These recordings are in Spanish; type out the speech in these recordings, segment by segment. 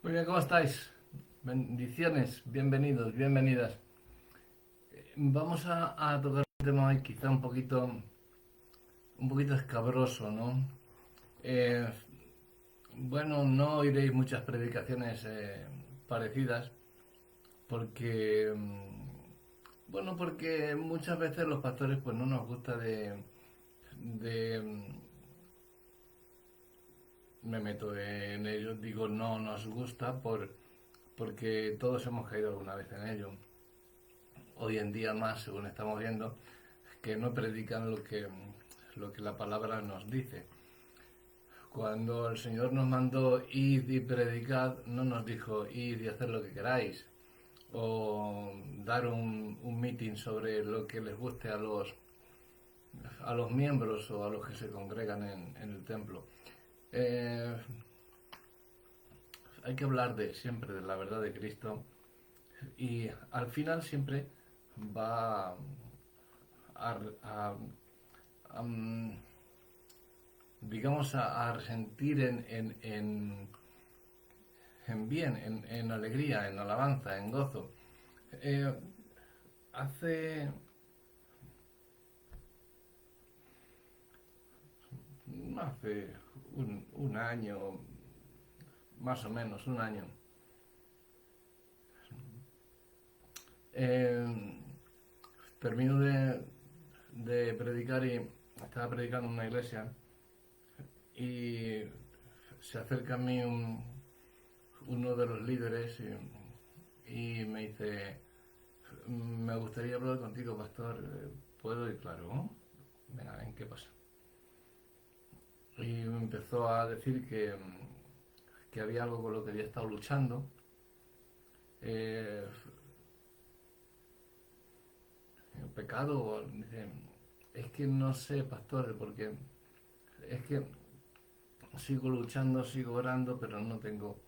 Muy bien, ¿cómo estáis? Bendiciones, bienvenidos, bienvenidas. Vamos a tocar un tema hoy quizá un poquito escabroso, ¿no? Eh, bueno, no oiréis muchas predicaciones parecidas porque, porque muchas veces los pastores pues no nos gusta de me meto en ello, digo no nos gusta porque todos hemos caído alguna vez en ello. Hoy en día más, según estamos viendo, que no predican lo que la palabra nos dice. Cuando el Señor nos mandó id y predicad, no nos dijo id y hacer lo que queráis, o dar un meeting sobre lo que les guste a los miembros o a los que se congregan en el templo. Eh, Hay que hablar siempre de la verdad de Cristo y al final siempre va a, a, digamos, a resentir en bien, en alegría, en alabanza, en gozo. Eh, hace, hace un año, más o menos, un año, eh, termino de predicar y estaba predicando en una iglesia y se acerca a mí uno de los líderes y me dice, me gustaría hablar contigo, pastor. ¿Puedo? Y claro, venga, ¿en qué pasa? Y me empezó a decir que había algo con lo que había estado luchando. Eh, Pecado, dice, es que no sé, pastor, porque es que sigo luchando, sigo orando, pero no tengo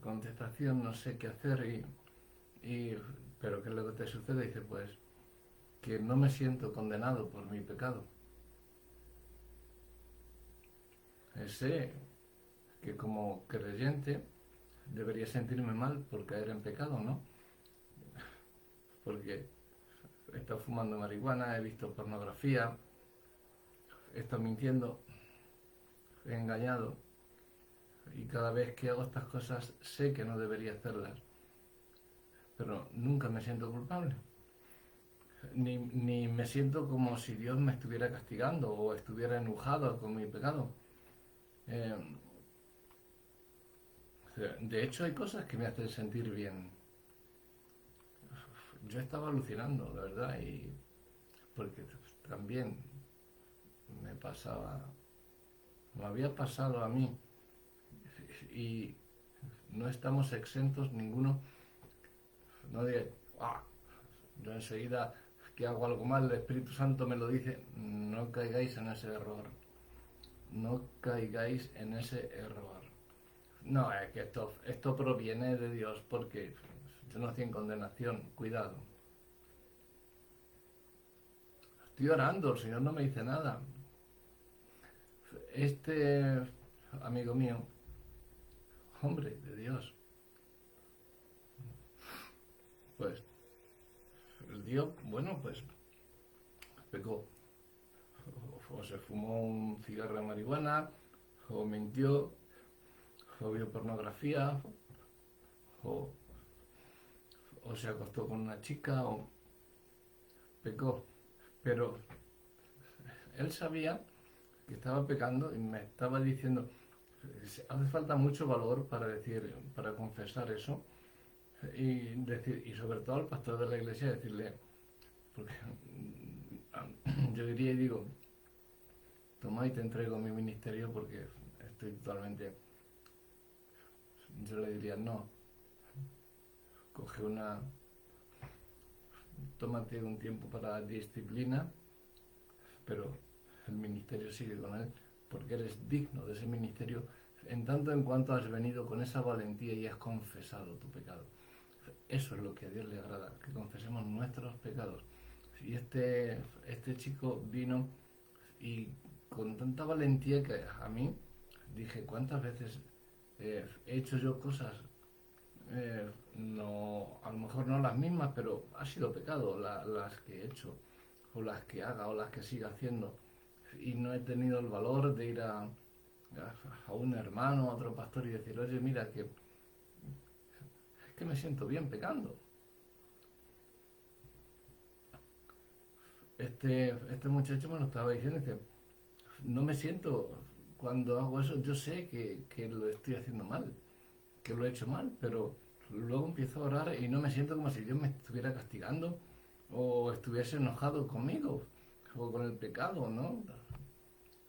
contestación, no sé qué hacer pero ¿qué es lo que te sucede? Dice, pues que no me siento condenado por mi pecado. Sé que como creyente debería sentirme mal por caer en pecado, ¿no? Porque he estado fumando marihuana, he visto pornografía, he estado mintiendo, he engañado y cada vez que hago estas cosas sé que no debería hacerlas, pero nunca me siento culpable. Ni me siento como si Dios me estuviera castigando o estuviera enojado con mi pecado. Eh, de hecho, hay cosas que me hacen sentir bien. Yo estaba alucinando, la verdad, y porque también me pasaba, me había pasado a mí y no estamos exentos ninguno, no de, yo enseguida que hago algo mal, el Espíritu Santo me lo dice, no caigáis en ese error, no caigáis en ese error. No, es que esto proviene de Dios porque yo no estoy en condenación, cuidado. Estoy orando, el Señor no me dice nada. Este amigo mío, hombre de Dios, pues el Dios, bueno, pues pecó. O se fumó un cigarro de marihuana, o mintió, o vio pornografía, o, o se acostó con una chica, o pecó. Pero él sabía que estaba pecando y me estaba diciendo, hace falta mucho valor para decir, para confesar eso y sobre todo al pastor de la iglesia decirle, porque yo diría y digo, toma y te entrego mi ministerio porque estoy totalmente, yo le diría, no, coge tómate un tiempo para disciplina, pero el ministerio sigue con él porque eres digno de ese ministerio en tanto en cuanto has venido con esa valentía y has confesado tu pecado. Eso es lo que a Dios le agrada, que confesemos nuestros pecados. Y este chico vino y con tanta valentía que a mí dije, ¿cuántas veces he hecho yo cosas no, a lo mejor no las mismas, pero ha sido pecado las que he hecho, o las que haga, o las que siga haciendo. Y no he tenido el valor de ir a un hermano, a otro pastor y decir, oye, mira, que me siento bien pecando. Este muchacho me lo estaba diciendo, dice, no me siento, cuando hago eso, yo sé que lo estoy haciendo mal, que lo he hecho mal, pero luego empiezo a orar y no me siento como si Dios me estuviera castigando o estuviese enojado conmigo o con el pecado, ¿no?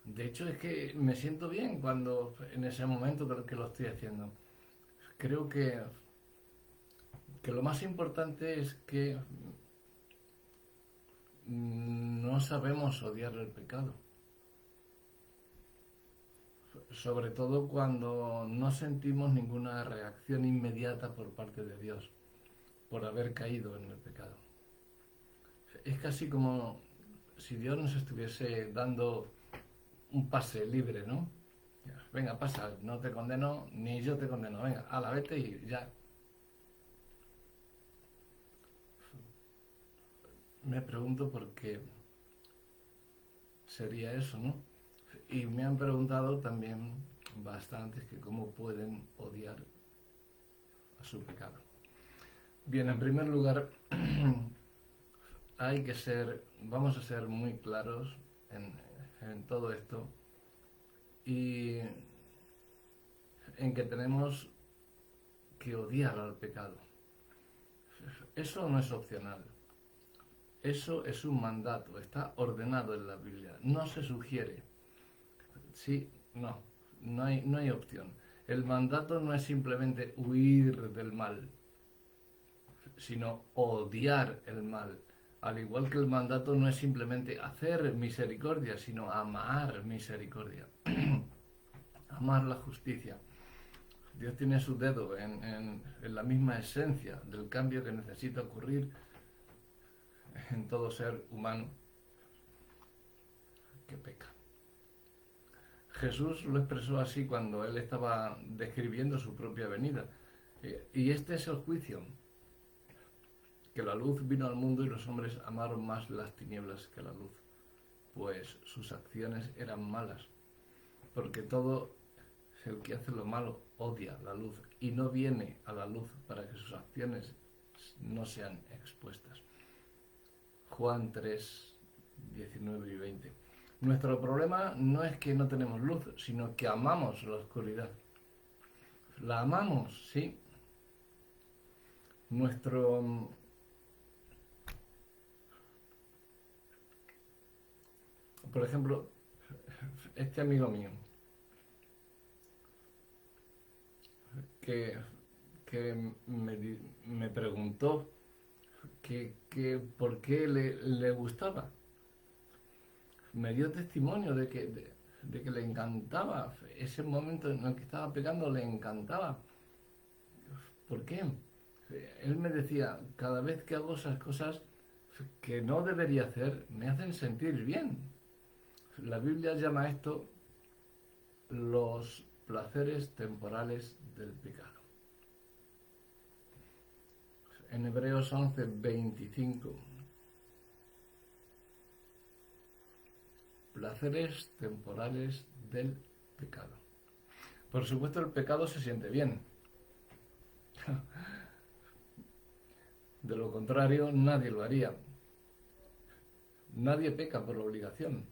De hecho es que me siento bien cuando en ese momento que lo estoy haciendo. Creo que lo más importante es que no sabemos odiar el pecado. Sobre todo cuando no sentimos ninguna reacción inmediata por parte de Dios por haber caído en el pecado. Es casi como si Dios nos estuviese dando un pase libre, ¿no? Venga, pasa, no te condeno, ni yo te condeno, venga, a la vete y ya. Me pregunto por qué sería eso, ¿no? Y me han preguntado también bastantes que cómo pueden odiar a su pecado. Bien, en primer lugar, vamos a ser muy claros en todo esto y en que tenemos que odiar al pecado. Eso no es opcional. Eso es un mandato, está ordenado en la Biblia. No se sugiere. Sí, no hay opción. El mandato no es simplemente huir del mal, sino odiar el mal. Al igual que el mandato no es simplemente hacer misericordia, sino amar misericordia, amar la justicia. Dios tiene su dedo en la misma esencia del cambio que necesita ocurrir en todo ser humano que peca. Jesús lo expresó así cuando él estaba describiendo su propia venida. Y este es el juicio, que la luz vino al mundo y los hombres amaron más las tinieblas que la luz, pues sus acciones eran malas, porque todo el que hace lo malo odia la luz y no viene a la luz para que sus acciones no sean expuestas. Juan 3, 19 y 20. Nuestro problema no es que no tenemos luz, sino que amamos la oscuridad. La amamos, sí. Por ejemplo, este amigo mío, que, que me preguntó por qué le gustaba. Me dio testimonio de que le encantaba. Ese momento en el que estaba pecando le encantaba. ¿Por qué? Él me decía, cada vez que hago esas cosas que no debería hacer, me hacen sentir bien. La Biblia llama esto los placeres temporales del pecado. En Hebreos 11, 25. Placeres temporales del pecado. Por supuesto, el pecado se siente bien. De lo contrario, nadie lo haría. Nadie peca por obligación.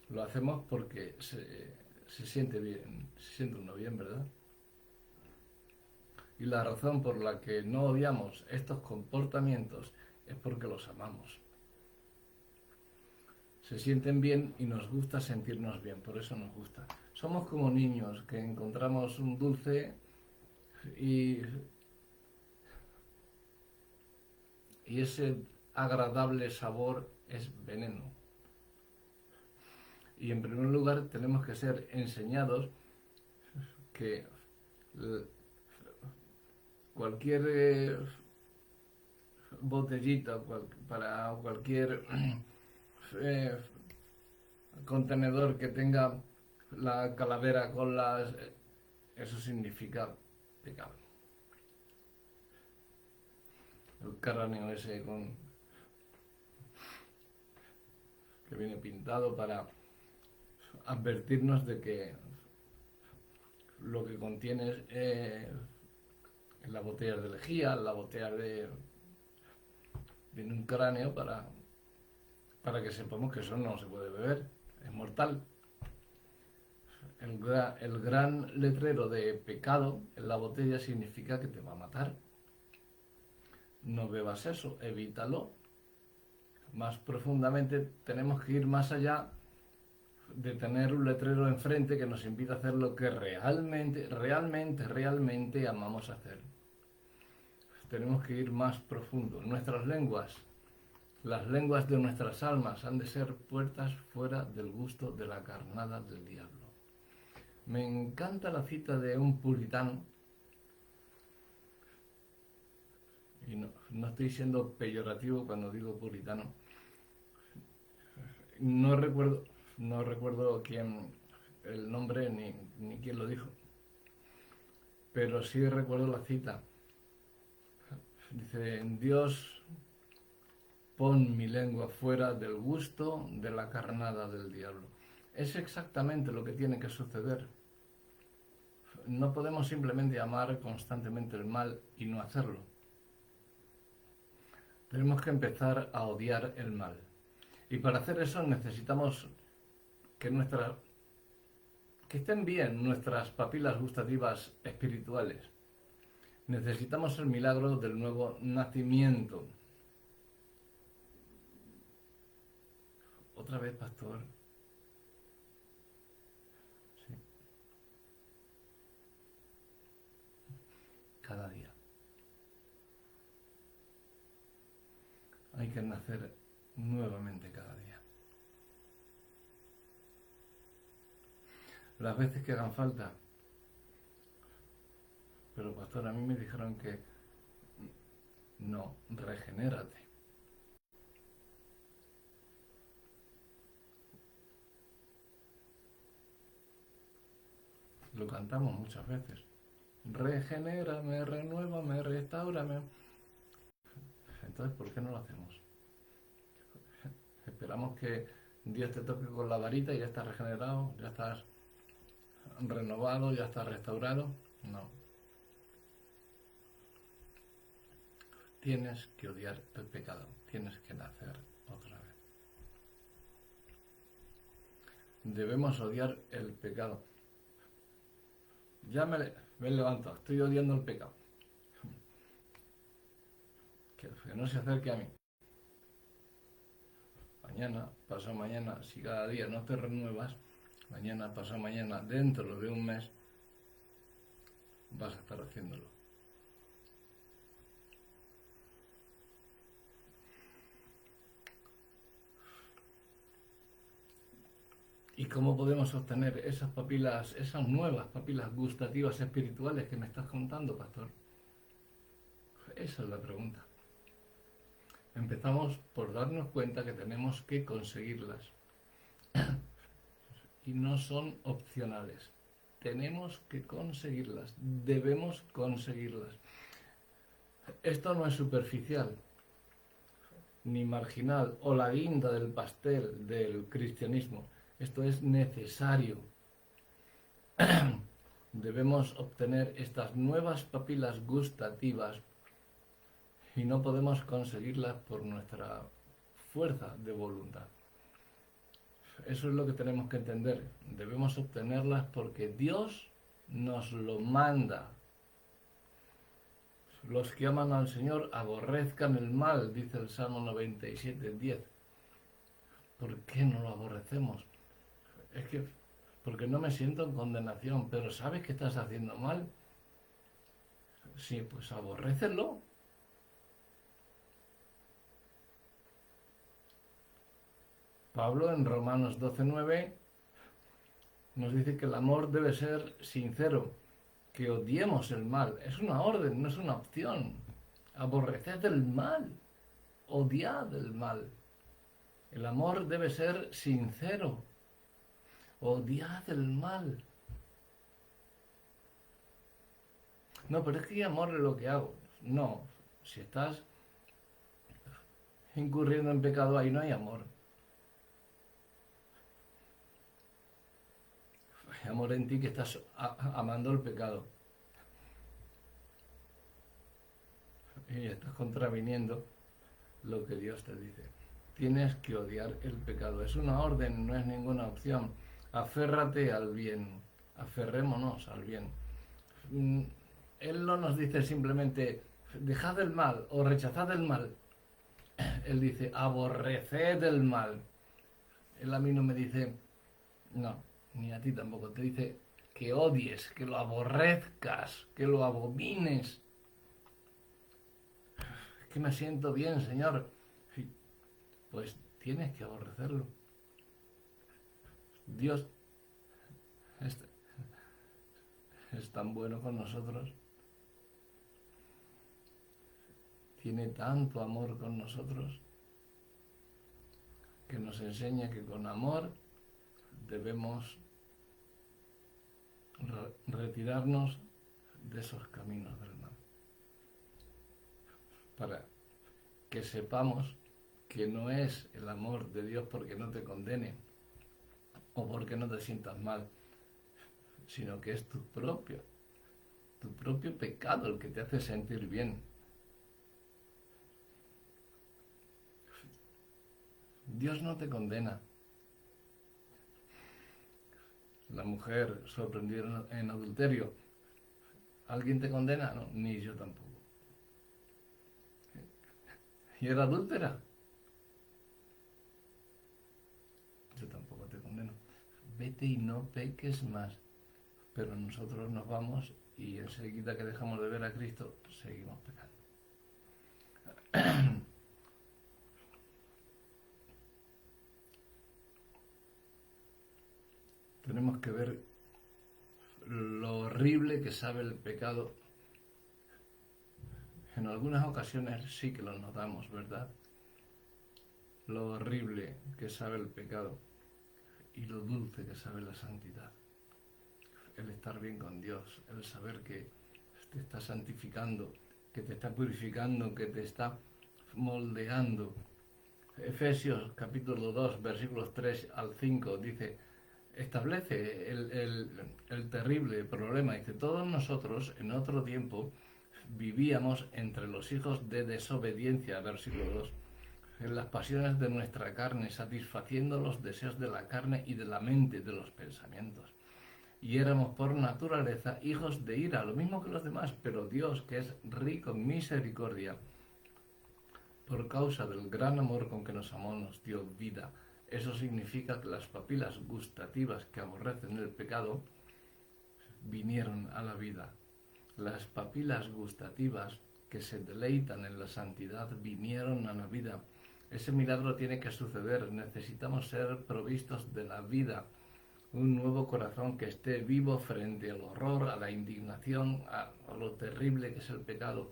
Lo hacemos porque se siente bien, se siente uno bien, ¿verdad? Y la razón por la que no odiamos estos comportamientos es porque los amamos. Se sienten bien y nos gusta sentirnos bien, por eso nos gusta. Somos como niños que encontramos un dulce y ese agradable sabor es veneno. Y en primer lugar tenemos que ser enseñados que cualquier botellita para cualquier contenedor que tenga la calavera con eso significa pecado. el cráneo ese que viene pintado para advertirnos de que lo que contiene en las botellas de lejía, en las botellas de un cráneo para que sepamos que eso no se puede beber, es mortal. El gran letrero de pecado en la botella significa que te va a matar. No bebas eso, evítalo. Más profundamente tenemos que ir más allá de tener un letrero enfrente que nos invita a hacer lo que realmente amamos hacer. Tenemos que ir más profundo. Nuestras lenguas, las lenguas de nuestras almas, han de ser puertas fuera del gusto de la carnada del diablo. Me encanta la cita de un puritano, y no estoy siendo peyorativo cuando digo puritano. No recuerdo quién, el nombre ni quién lo dijo, pero sí recuerdo la cita. Dice: Dios, pon mi lengua fuera del gusto de la carnada del diablo. Es exactamente lo que tiene que suceder. No podemos simplemente amar constantemente el mal y no hacerlo. Tenemos que empezar a odiar el mal. Y para hacer eso necesitamos que estén bien nuestras papilas gustativas espirituales. Necesitamos el milagro del nuevo nacimiento. Otra vez, pastor. Sí. Cada día. Hay que nacer nuevamente cada día. Las veces que hagan falta. Pero pastor, a mí me dijeron que no, regenérate. Lo cantamos muchas veces. Regenérame, renuévame, restáurame. Entonces, ¿por qué no lo hacemos? Esperamos que Dios te toque con la varita y ya estás regenerado, ya estás renovado, ya estás restaurado. No. Tienes que odiar el pecado, tienes que nacer otra vez. Debemos odiar el pecado. Ya me levanto, estoy odiando el pecado. Que no se acerque a mí. Mañana, pasado mañana, si cada día no te renuevas, mañana, pasado mañana, dentro de un mes, vas a estar haciéndolo. ¿Y cómo podemos obtener esas papilas, esas nuevas papilas gustativas espirituales que me estás contando, pastor? Esa es la pregunta. Empezamos por darnos cuenta que tenemos que conseguirlas. Y no son opcionales. Tenemos que conseguirlas, debemos conseguirlas. Esto no es superficial, ni marginal, o la guinda del pastel del cristianismo. Esto es necesario. Debemos obtener estas nuevas papilas gustativas y no podemos conseguirlas por nuestra fuerza de voluntad. Eso es lo que tenemos que entender. Debemos obtenerlas porque Dios nos lo manda. Los que aman al Señor aborrezcan el mal, dice el Salmo 97:10. ¿Por qué no lo aborrecemos? Es que porque no me siento en condenación, pero ¿sabes que estás haciendo mal? Sí, pues aborrécelo. Pablo en Romanos 12:9 nos dice que el amor debe ser sincero, que odiemos el mal. Es una orden, no es una opción. Aborreced el mal, odiad el mal. El amor debe ser sincero. Odiad el mal. No, pero es que amor es lo que hago. No, si estás incurriendo en pecado, ahí no hay amor. Hay amor en ti que estás amando el pecado. Y estás contraviniendo lo que Dios te dice. Tienes que odiar el pecado. Es una orden, no es ninguna opción. Aférrate al bien. Aferrémonos al bien. Él no nos dice simplemente dejad el mal o rechazad el mal. Él dice aborreced el mal. Él a mí no me dice, no, ni a ti tampoco. Te dice que odies, que lo aborrezcas, que lo abomines. Es que me siento bien, Señor. Pues tienes que aborrecerlo. Dios es tan bueno con nosotros. Tiene tanto amor con nosotros que nos enseña que con amor debemos retirarnos de esos caminos del mal. Para que sepamos que no es el amor de Dios porque no te condene o porque no te sientas mal, sino que es tu propio pecado el que te hace sentir bien. Dios no te condena. La mujer sorprendida en adulterio, ¿alguien te condena? No, ni yo tampoco. ¿Y era adúltera? Yo tampoco te condeno. Vete y no peques más. Pero nosotros nos vamos y enseguida que dejamos de ver a Cristo, seguimos pecando. Tenemos que ver lo horrible que sabe el pecado. En algunas ocasiones sí que lo notamos, ¿verdad? Lo horrible que sabe el pecado y lo dulce que sabe la santidad. El estar bien con Dios, el saber que te está santificando, que te está purificando, que te está moldeando. Efesios capítulo 2, versículos 3 al 5 dice, establece el terrible problema. Dice, todos nosotros en otro tiempo vivíamos entre los hijos de desobediencia, versículo 2, en las pasiones de nuestra carne, satisfaciendo los deseos de la carne y de la mente, de los pensamientos. Y éramos por naturaleza hijos de ira, lo mismo que los demás, pero Dios, que es rico en misericordia, por causa del gran amor con que nos amó, nos dio vida. Eso significa que las papilas gustativas que aborrecen el pecado vinieron a la vida. Las papilas gustativas que se deleitan en la santidad vinieron a la vida. Ese milagro tiene que suceder. Necesitamos ser provistos de la vida. Un nuevo corazón que esté vivo frente al horror, a la indignación, a lo terrible que es el pecado,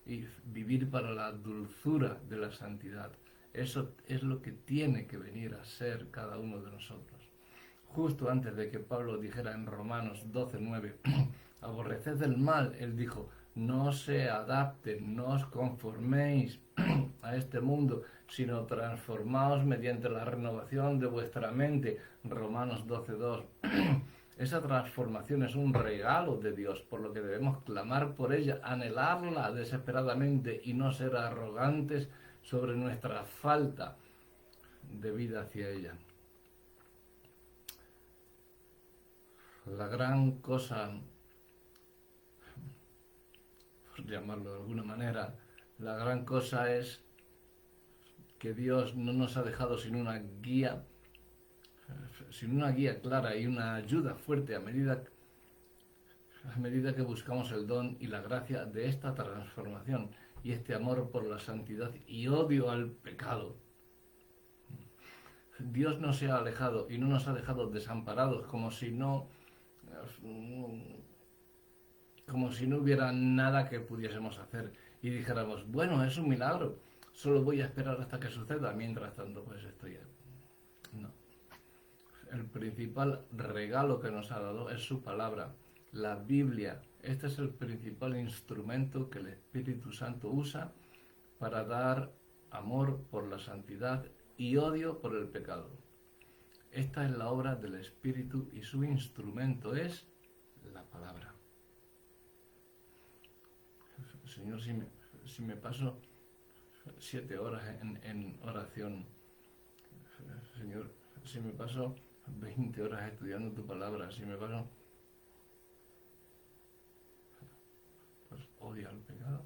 y vivir para la dulzura de la santidad. Eso es lo que tiene que venir a ser cada uno de nosotros. Justo antes de que Pablo dijera en Romanos 12:9, aborreced el mal, él dijo, no se adapten, no os conforméis a este mundo, sino transformaos mediante la renovación de vuestra mente. Romanos 12:2. Esa transformación es un regalo de Dios, por lo que debemos clamar por ella, anhelarla desesperadamente y no ser arrogantes sobre nuestra falta de vida hacia ella. La gran cosa, por llamarlo de alguna manera, la gran cosa es que Dios no nos ha dejado sin una guía clara y una ayuda fuerte a medida que buscamos el don y la gracia de esta transformación y este amor por la santidad y odio al pecado. Dios no se ha alejado y no nos ha dejado desamparados como si no hubiera nada que pudiésemos hacer y dijéramos, bueno, es un milagro, solo voy a esperar hasta que suceda, mientras tanto pues estoy aquí. No. El principal regalo que nos ha dado es su palabra, la Biblia. Este es el principal instrumento que el Espíritu Santo usa para dar amor por la santidad y odio por el pecado. Esta es la obra del Espíritu y su instrumento es la palabra. Señor, si me paso 7 horas en oración, Señor, si me paso 20 horas estudiando tu palabra, si me paso, pues odia el pecado.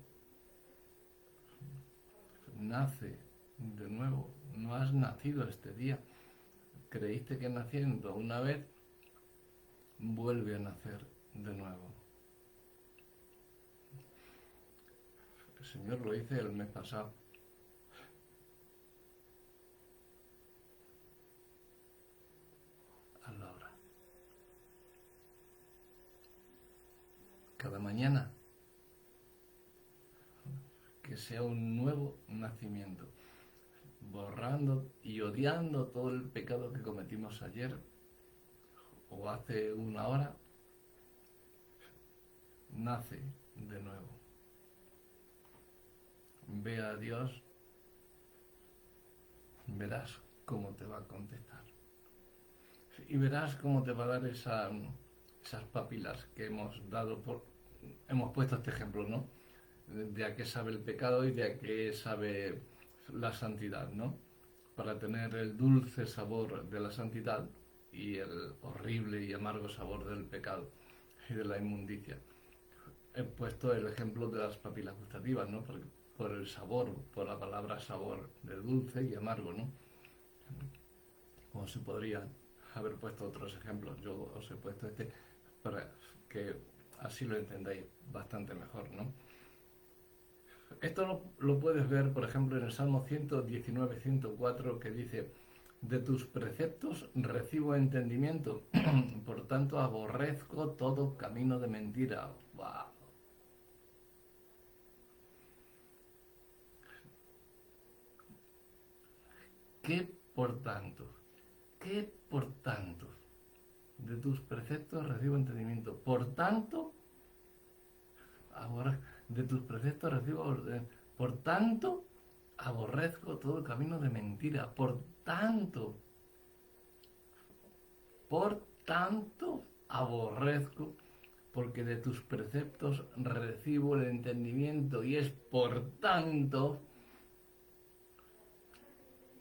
Nace de nuevo, no has nacido este día. Creíste que naciendo una vez, vuelve a nacer de nuevo. El Señor lo hice el mes pasado. Hazlo ahora. Cada mañana, que sea un nuevo nacimiento, borrando y odiando todo el pecado que cometimos ayer o hace una hora, nace de nuevo. Ve a Dios, verás cómo te va a contestar. Y verás cómo te va a dar esas papilas que hemos puesto este ejemplo, ¿no? De a qué sabe el pecado y de a qué sabe la santidad, ¿no? Para tener el dulce sabor de la santidad y el horrible y amargo sabor del pecado y de la inmundicia. He puesto el ejemplo de las papilas gustativas, ¿no? Por el sabor, por la palabra sabor, de dulce y amargo, ¿no? Como se podría haber puesto otros ejemplos. Yo os he puesto este para que así lo entendáis bastante mejor, ¿no? Esto lo puedes ver, por ejemplo, en el Salmo 119, 104, que dice: de tus preceptos recibo entendimiento, por tanto aborrezco todo camino de mentira. ¡Wow! ¿Qué por tanto? ¿Qué por tanto? De tus preceptos recibo entendimiento. Por tanto, de tus preceptos recibo. Por tanto, aborrezco todo camino de mentira. Por tanto, aborrezco, porque de tus preceptos recibo el entendimiento. Y es por tanto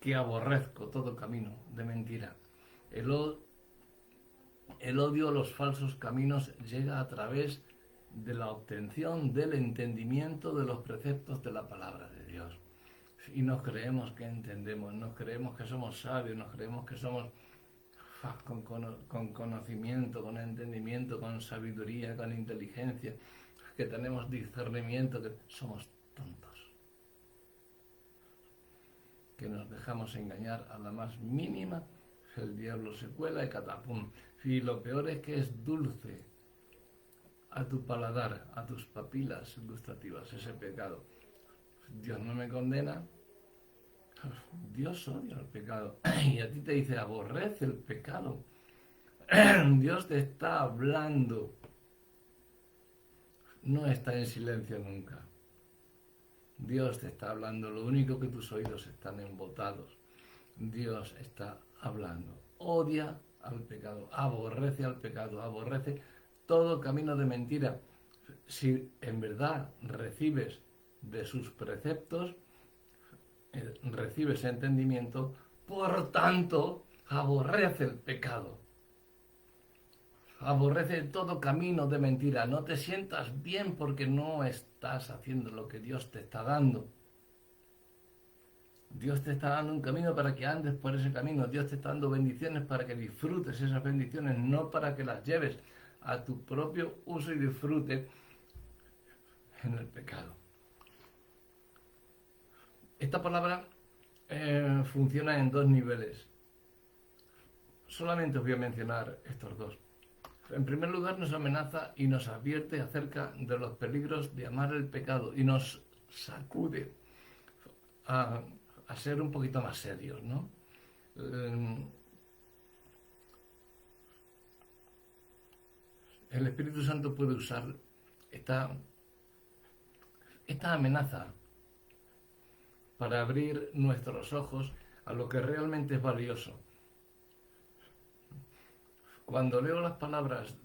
que aborrezco todo camino de mentira. El odio a los falsos caminos llega a través de la obtención del entendimiento de los preceptos de la palabra de Dios. Y nos creemos que entendemos, nos creemos que somos sabios, nos creemos que somos con conocimiento, con entendimiento, con sabiduría, con inteligencia, que tenemos discernimiento, que somos tontos, que nos dejamos engañar a la más mínima. El diablo se cuela y catapum. Y lo peor es que es dulce a tu paladar, a tus papilas gustativas, ese pecado. Dios no me condena, Dios odia el pecado. Y a ti te dice: aborrece el pecado. Dios te está hablando. No está en silencio nunca. Dios te está hablando. Lo único que tus oídos están embotados. Dios está hablando. Odia al pecado, aborrece al pecado, aborrece todo camino de mentira. Si en verdad recibes de sus preceptos, recibes entendimiento, por tanto, aborrece el pecado. Aborrece todo camino de mentira. No te sientas bien porque no estás haciendo lo que Dios te está dando. Dios te está dando un camino para que andes por ese camino. Dios te está dando bendiciones para que disfrutes esas bendiciones, no para que las lleves a tu propio uso y disfrute en el pecado. Esta palabra funciona en 2 niveles. Solamente os voy a mencionar estos 2. En primer lugar, nos amenaza y nos advierte acerca de los peligros de amar el pecado y nos sacude a ser un poquito más serios, ¿no? El Espíritu Santo puede usar esta amenaza para abrir nuestros ojos a lo que realmente es valioso. Cuando leo las palabras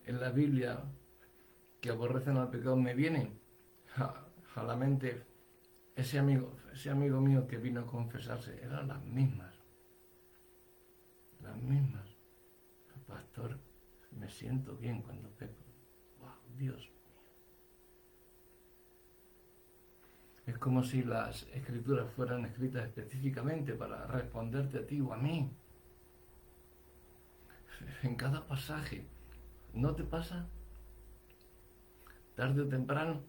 en la Biblia que aborrecen al pecado, me viene a la mente ese amigo mío que vino a confesarse. Eran las mismas. Pastor, me siento bien cuando peco. Wow, Dios mío. Es como si las escrituras fueran escritas específicamente para responderte a ti o a mí. En cada pasaje. ¿No te pasa? Tarde o temprano,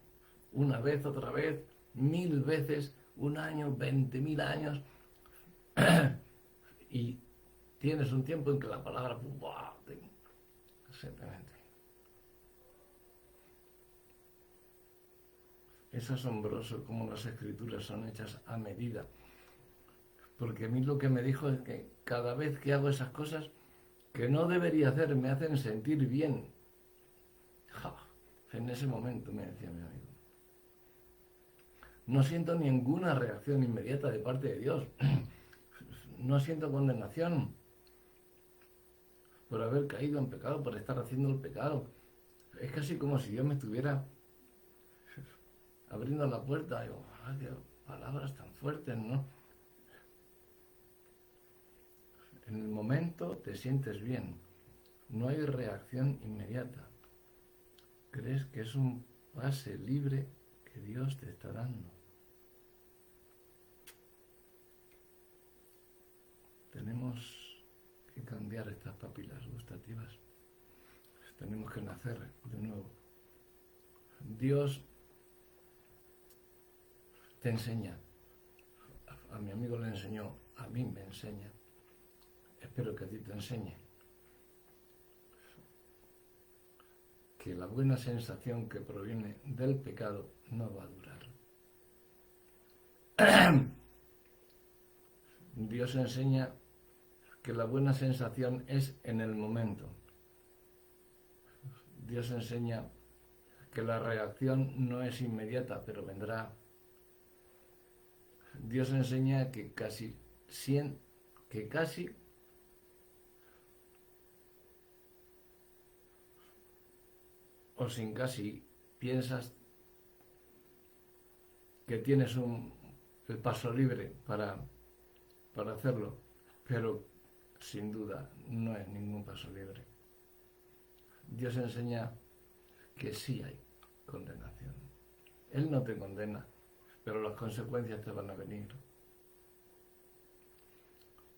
una vez, otra vez, 1000 veces, un año, 20.000 años, y tienes un tiempo en que la palabra, ¡buah! Simplemente. Es asombroso cómo las escrituras son hechas a medida. Porque a mí lo que me dijo es que cada vez que hago esas cosas que no debería hacer, me hacen sentir bien. En ese momento me decía mi amigo. No siento ninguna reacción inmediata de parte de Dios. No siento condenación por haber caído en pecado, por estar haciendo el pecado. Es casi como si Dios me estuviera abriendo la puerta. Digo, qué palabras tan fuertes, ¿no? En el momento te sientes bien. No hay reacción inmediata. ¿Crees que es un pase libre que Dios te está dando? Tenemos que cambiar estas papilas gustativas. Tenemos que nacer de nuevo. Dios te enseña. A mi amigo le enseñó, a mí me enseña. Espero que a ti te enseñe. Que la buena sensación que proviene del pecado no va a durar. Dios enseña que la buena sensación es en el momento. Dios enseña que la reacción no es inmediata, pero vendrá. Dios enseña que casi o sin casi piensas que tienes el paso libre para hacerlo, pero sin duda no es ningún paso libre. Dios enseña que sí hay condenación. Él no te condena, pero las consecuencias te van a venir.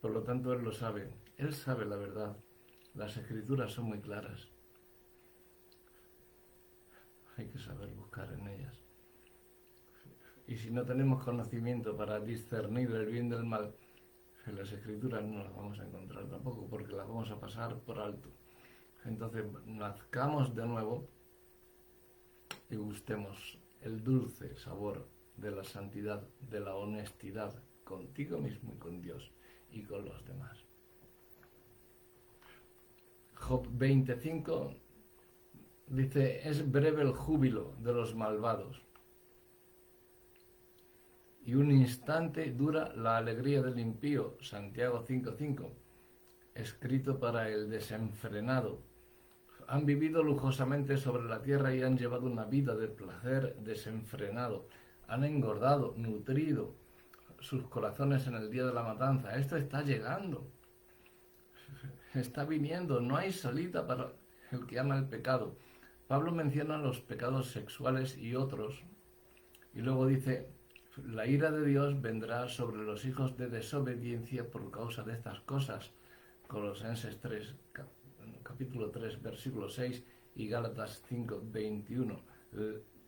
Por lo tanto, Él lo sabe. Él sabe la verdad. Las escrituras son muy claras. Hay que saber buscar en ellas. Y si no tenemos conocimiento para discernir el bien del mal, en las escrituras no las vamos a encontrar tampoco, porque las vamos a pasar por alto. Entonces, nazcamos de nuevo y gustemos el dulce sabor de la santidad, de la honestidad contigo mismo y con Dios y con los demás. Job 25 dice, es breve el júbilo de los malvados y un instante dura la alegría del impío. Santiago 5:5, escrito para el desenfrenado. Han vivido lujosamente sobre la tierra y han llevado una vida de placer desenfrenado. Han engordado, nutrido sus corazones en el día de la matanza. Esto está llegando. Está viniendo. No hay salida para el que ama el pecado. Pablo menciona los pecados sexuales y otros. Y luego dice, la ira de Dios vendrá sobre los hijos de desobediencia por causa de estas cosas. Colosenses 3, capítulo 3, versículo 6 y Gálatas 5, 21.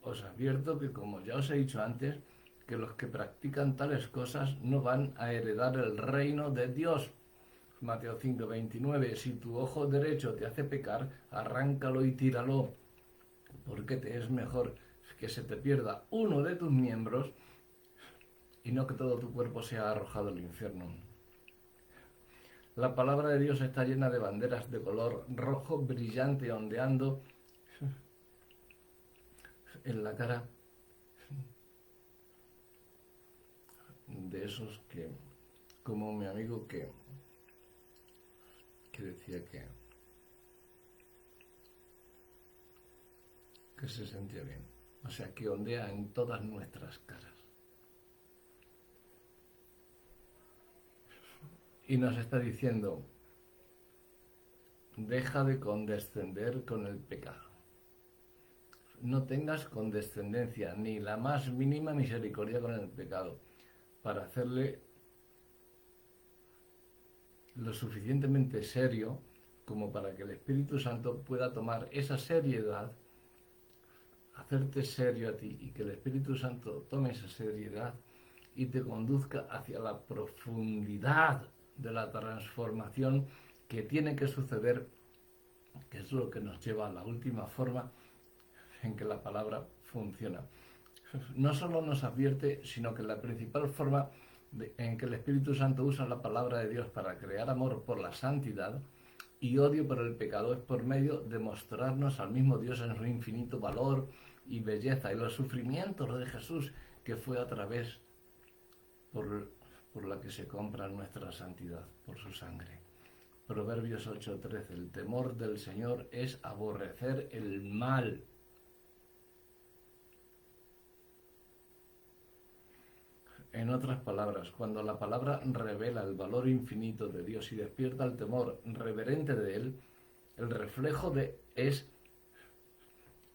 Os advierto que, como ya os he dicho antes, que los que practican tales cosas no van a heredar el reino de Dios. Mateo 5, 29. Si tu ojo derecho te hace pecar, arráncalo y tíralo, porque te es mejor que se te pierda uno de tus miembros y no que todo tu cuerpo sea arrojado al infierno. La palabra de Dios está llena de banderas de color rojo brillante ondeando en la cara de esos que, como mi amigo que decía que se sentía bien. O sea, que ondea en todas nuestras caras. Y nos está diciendo, deja de condescender con el pecado. No tengas condescendencia, ni la más mínima misericordia con el pecado, para hacerle lo suficientemente serio como para que el Espíritu Santo pueda tomar esa seriedad, hacerte serio a ti y que el Espíritu Santo tome esa seriedad y te conduzca hacia la profundidad de la transformación que tiene que suceder, que es lo que nos lleva a la última forma en que la palabra funciona. No solo nos advierte, sino que la principal forma en que el Espíritu Santo usa la palabra de Dios para crear amor por la santidad y odio por el pecado es por medio de mostrarnos al mismo Dios en su infinito valor y belleza y los sufrimientos de Jesús, que fue a través por la que se compra nuestra santidad, por su sangre. Proverbios 8:13. El temor del Señor es aborrecer el mal. En otras palabras, cuando la palabra revela el valor infinito de Dios y despierta el temor reverente de Él, el reflejo es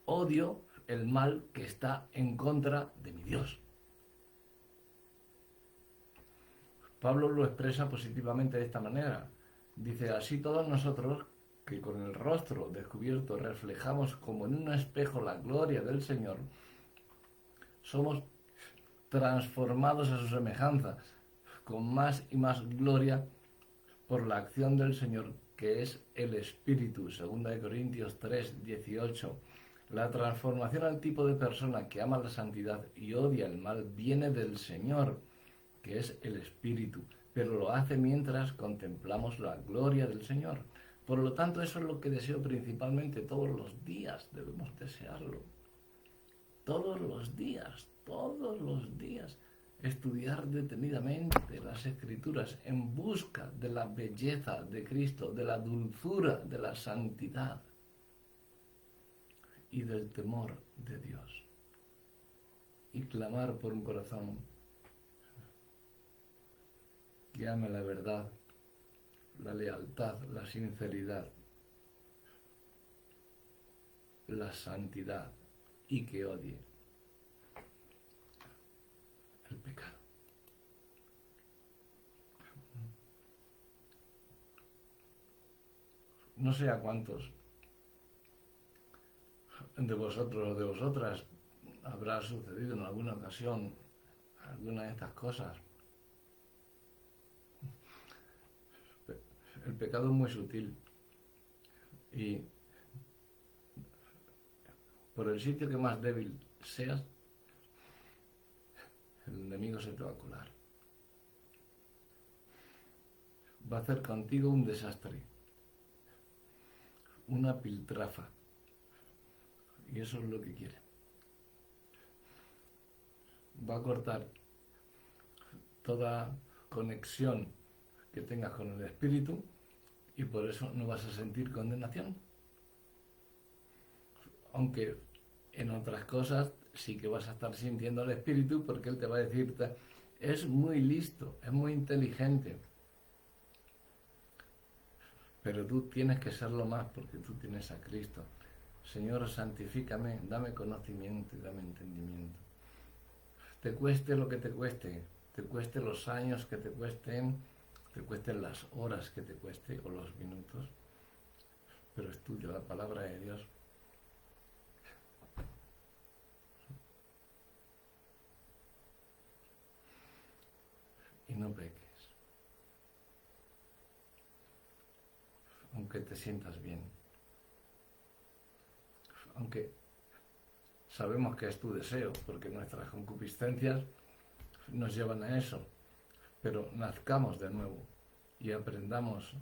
odio el mal que está en contra de mi Dios. Pablo lo expresa positivamente de esta manera. Dice, así todos nosotros, que con el rostro descubierto reflejamos como en un espejo la gloria del Señor, somos transformados a su semejanza, con más y más gloria por la acción del Señor, que es el Espíritu. 2 Corintios 3:18. La transformación al tipo de persona que ama la santidad y odia el mal viene del Señor, que es el Espíritu, pero lo hace mientras contemplamos la gloria del Señor. Por lo tanto, eso es lo que deseo principalmente todos los días, debemos desearlo. Todos los días, estudiar detenidamente las Escrituras en busca de la belleza de Cristo, de la dulzura, de la santidad y del temor de Dios. Y clamar por un corazón que ame la verdad, la lealtad, la sinceridad, la santidad y que odie el pecado. No sé a cuántos de vosotros o de vosotras habrá sucedido en alguna ocasión alguna de estas cosas. El pecado es muy sutil y por el sitio que más débil seas, el enemigo se te va a colar. Va a hacer contigo un desastre, una piltrafa. Y eso es lo que quiere. Va a cortar toda conexión que tengas con el Espíritu y por eso no vas a sentir condenación. Aunque en otras cosas sí que vas a estar sintiendo el Espíritu, porque Él te va a decir, es muy listo, es muy inteligente, pero tú tienes que serlo más porque tú tienes a Cristo. Señor, santifícame, dame conocimiento y dame entendimiento. Te cueste lo que te cueste los años que te cuesten las horas que te cueste o los minutos, pero estudia la palabra de Dios. Y no peques, aunque te sientas bien, aunque sabemos que es tu deseo, porque nuestras concupiscencias nos llevan a eso, pero nazcamos de nuevo y aprendamos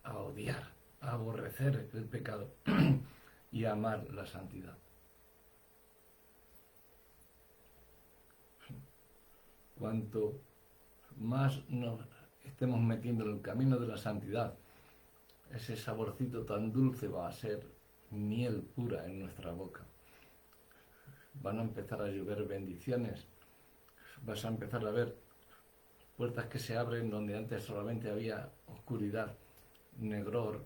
a odiar, a aborrecer el pecado y a amar la santidad. cuanto más nos estemos metiendo en el camino de la santidad, ese saborcito tan dulce va a ser miel pura en nuestra boca. Van a empezar a llover bendiciones, vas a empezar a ver puertas que se abren donde antes solamente había oscuridad, negror,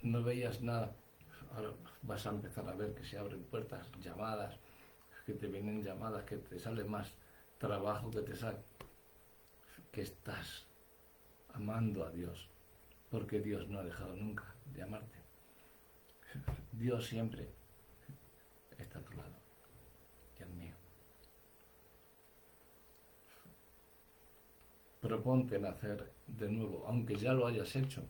no veías nada. Ahora vas a empezar a ver que se abren puertas, llamadas, que te vienen llamadas, que te sale más trabajo, que te sale, que estás amando a Dios, porque Dios no ha dejado nunca de amarte. Dios siempre está a tu lado y al mío. Proponte nacer de nuevo, aunque ya lo hayas hecho,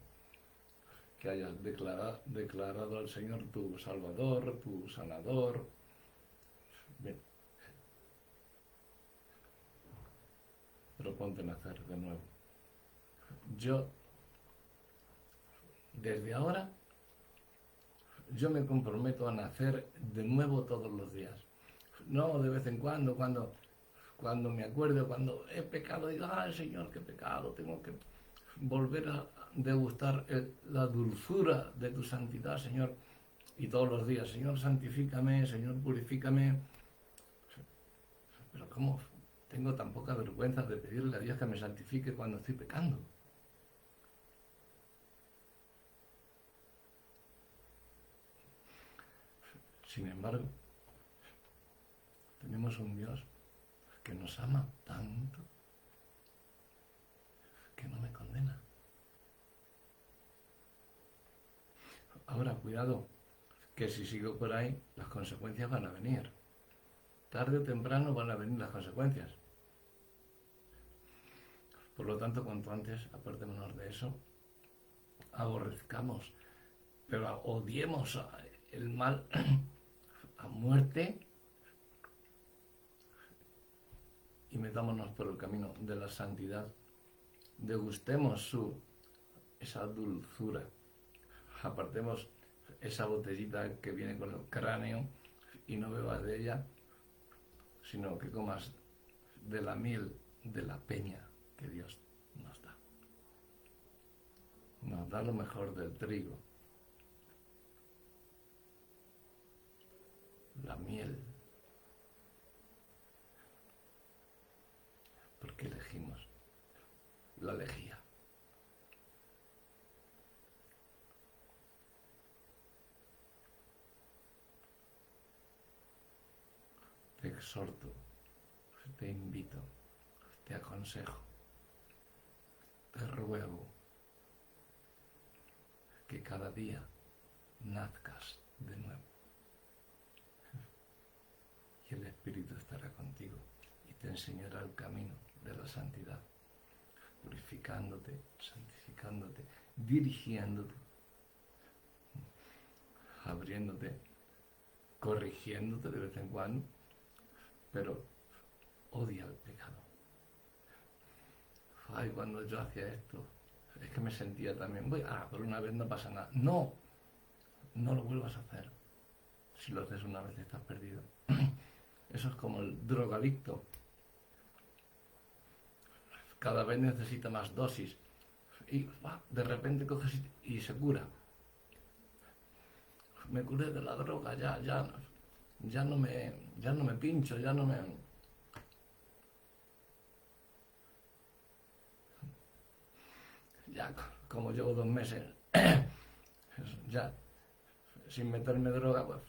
que hayas declarado al Señor tu Salvador, tu Sanador. Bien. Proponte nacer de nuevo. Yo, desde ahora, yo me comprometo a nacer de nuevo todos los días. No de vez en cuando me acuerdo, cuando he pecado, digo, ay Señor, qué pecado, tengo que volver a degustar la dulzura de tu santidad, Señor. Y todos los días, Señor, santifícame, Señor, purifícame. Pero ¿cómo tengo tan poca vergüenza de pedirle a Dios que me santifique cuando estoy pecando? Sin embargo, tenemos un Dios que nos ama tanto que no me condena. Ahora, cuidado, que si sigo por ahí, las consecuencias van a venir. Tarde o temprano van a venir las consecuencias. Por lo tanto, cuanto antes apartémonos de eso, aborrezcamos, pero odiemos el mal a muerte y metámonos por el camino de la santidad. Degustemos esa dulzura. Apartemos esa botellita que viene con el cráneo y no bebas de ella, sino que comas de la miel de la peña que Dios nos da. Nos da lo mejor del trigo, la miel, porque elegimos la lejía. Te exhorto, te invito, te aconsejo, te ruego que cada día nazcas de nuevo. Y el Espíritu estará contigo y te enseñará el camino de la santidad, purificándote, santificándote, dirigiéndote, abriéndote, corrigiéndote de vez en cuando, pero odia el pecado. Ay, cuando yo hacía esto, es que me sentía también, por una vez no pasa nada. No, no lo vuelvas a hacer. Si lo haces una vez estás perdido. Eso es como el drogadicto. Cada vez necesita más dosis. Y de repente coges y se cura. Me curé de la droga, ya no me pincho, ya no me... Ya, como llevo 2 meses, ya, sin meterme droga, pues,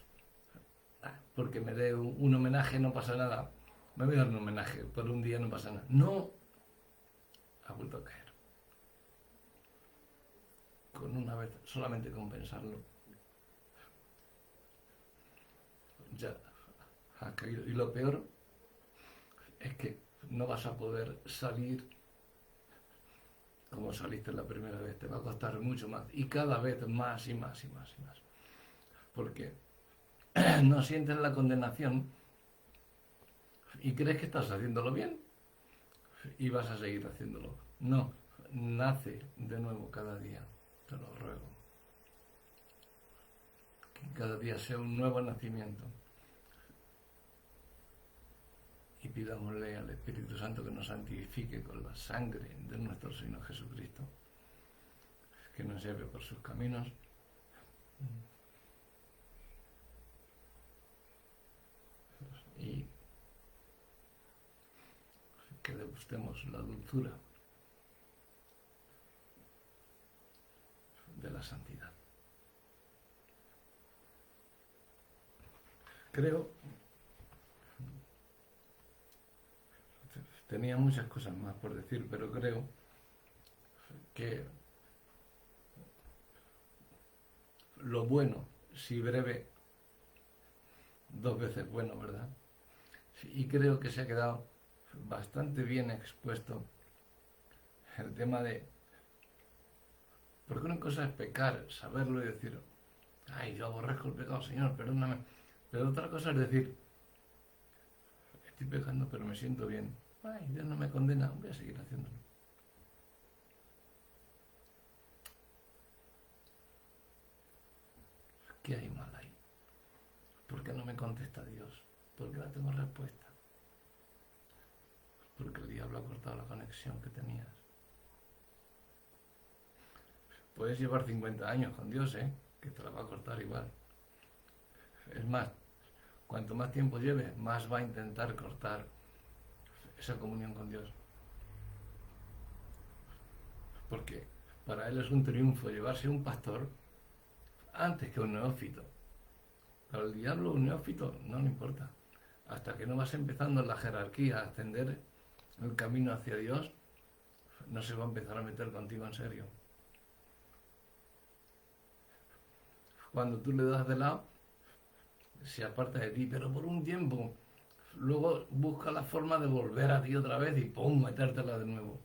porque me dé un homenaje no pasa nada. Me voy a dar un homenaje, por un día no pasa nada. No, ha vuelto a caer. Con una vez, solamente con pensarlo, ya ha caído. Y lo peor es que no vas a poder salir como saliste la primera vez, te va a costar mucho más y cada vez más y más y más y más, porque no sientes la condenación y crees que estás haciéndolo bien y vas a seguir haciéndolo. No, nace de nuevo cada día, te lo ruego, que cada día sea un nuevo nacimiento y pidámosle al Espíritu Santo que nos santifique con la sangre de nuestro Señor Jesucristo, que nos lleve por sus caminos y que degustemos la dulzura de la santidad. Creo, tenía muchas cosas más por decir, pero creo que lo bueno, si breve, dos veces bueno, ¿verdad? Y creo que se ha quedado bastante bien expuesto el tema de, porque una cosa es pecar, saberlo y decir, ay, yo aborrezco el pecado, Señor, perdóname. Pero otra cosa es decir, estoy pecando pero me siento bien. Ay, Dios no me condena, voy a seguir haciéndolo. ¿Qué hay mal ahí? ¿Por qué no me contesta Dios? ¿Por qué no tengo respuesta? Porque el diablo ha cortado la conexión que tenías. Puedes llevar 50 años con Dios, que te la va a cortar igual. Es más, cuanto más tiempo lleves, más va a intentar cortar esa comunión con Dios. Porque para él es un triunfo llevarse un pastor antes que un neófito. Para el diablo un neófito no le importa. Hasta que no vas empezando en la jerarquía a ascender el camino hacia Dios, no se va a empezar a meter contigo en serio. Cuando tú le das de lado, se aparta de ti, pero por un tiempo. Luego busca la forma de volver a ti otra vez y ¡pum!, metértela de nuevo.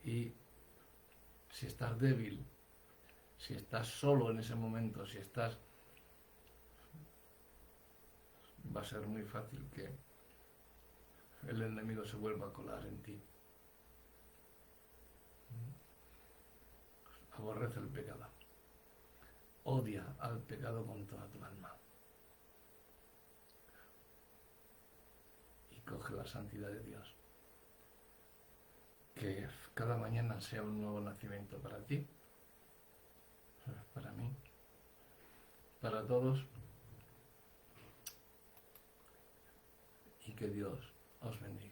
Y si estás débil, si estás solo en ese momento, si estás... va a ser muy fácil que el enemigo se vuelva a colar en ti. Aborrece el pecado. Odia al pecado con toda tu alma. Y coge la santidad de Dios. Que cada mañana sea un nuevo nacimiento para ti, para mí, para todos. Y que Dios os bendiga.